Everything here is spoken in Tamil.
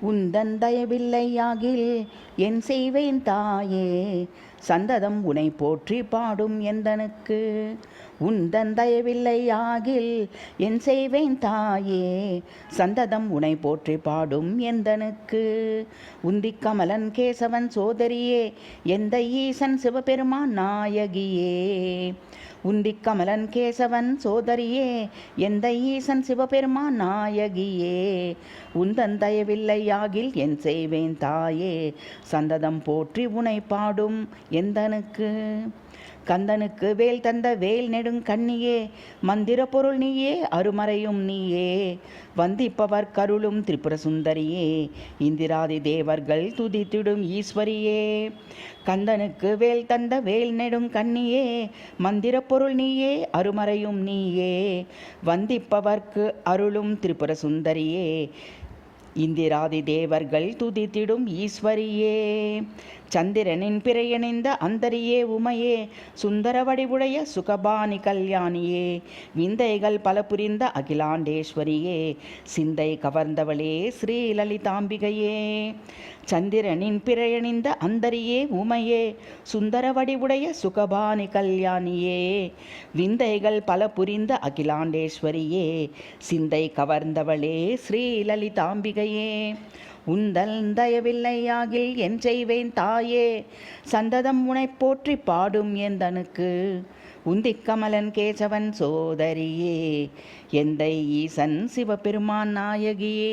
உந்தன் தயவில்லையாகில் என் செய்வேன் தாயே, சந்ததம் உனை போற்றி பாடும் எந்தனுக்கு. உந்தன் தயவில்லையாகில் என் செய்வேன் தாயே, சந்ததம் உனை போற்றி பாடும் எந்தனுக்கு. உந்திக் கமலன் கேசவன் சோதரியே, எந்த ஈசன் சிவபெருமான் நாயகியே. உந்திக் கமலன் கேசவன் சோதரியே, எந்த ஈசன் சிவபெருமான் நாயகியே. உந்தன் தயவில்லையாகில் என் செய்வேன் தாயே, சந்ததம் போற்றி உனை பாடும் எந்தனுக்கு. கந்தனுக்கு வேல் தந்த வேல் நெடுங் கண்ணியே, மந்திர பொருள் நீயே, அருமறையும் நீயே. வந்திப்பவர் கருளும் திரிபுர சுந்தரியே, இந்திராதி தேவர்கள் துதித்திடும் ஈஸ்வரியே. கந்தனுக்கு வேல் தந்த வேல் நெடுங் கண்ணியே, மந்திர பொருள் நீயே, அருமறையும் நீயே. வந்திப்பவர்க்கு அருளும் திரிபுர சுந்தரியே, இந்திராதி தேவர்கள் துதித்திடும் ஈஸ்வரியே. சந்திரனின் பிறையணிந்த அந்தரியே உமையே, சுந்தர வடிவுடைய சுகபானி கல்யாணியே. விந்தைகள் பல புரிந்த அகிலாண்டேஸ்வரியே, சிந்தை கவர்ந்தவளே ஸ்ரீ லலிதாம்பிகையே. சந்திரனின் பிறையணிந்த அந்தரியே உமையே, சுந்தர வடிவுடைய சுகபானி கல்யாணியே. விந்தைகள் பல புரிந்த அகிலாண்டேஸ்வரியே, சிந்தை கவர்ந்தவளே ஸ்ரீ லலிதாம்பிகையே. உந்தன் தயவில்லையாகில் என் செய்வேன் தாயே, சந்ததம் உனை போற்றி பாடும் எந்தனுக்கு. உந்திக் கமலன் கேசவன் சோதரியே, எந்தை ஈசன் சிவபெருமான் நாயகியே.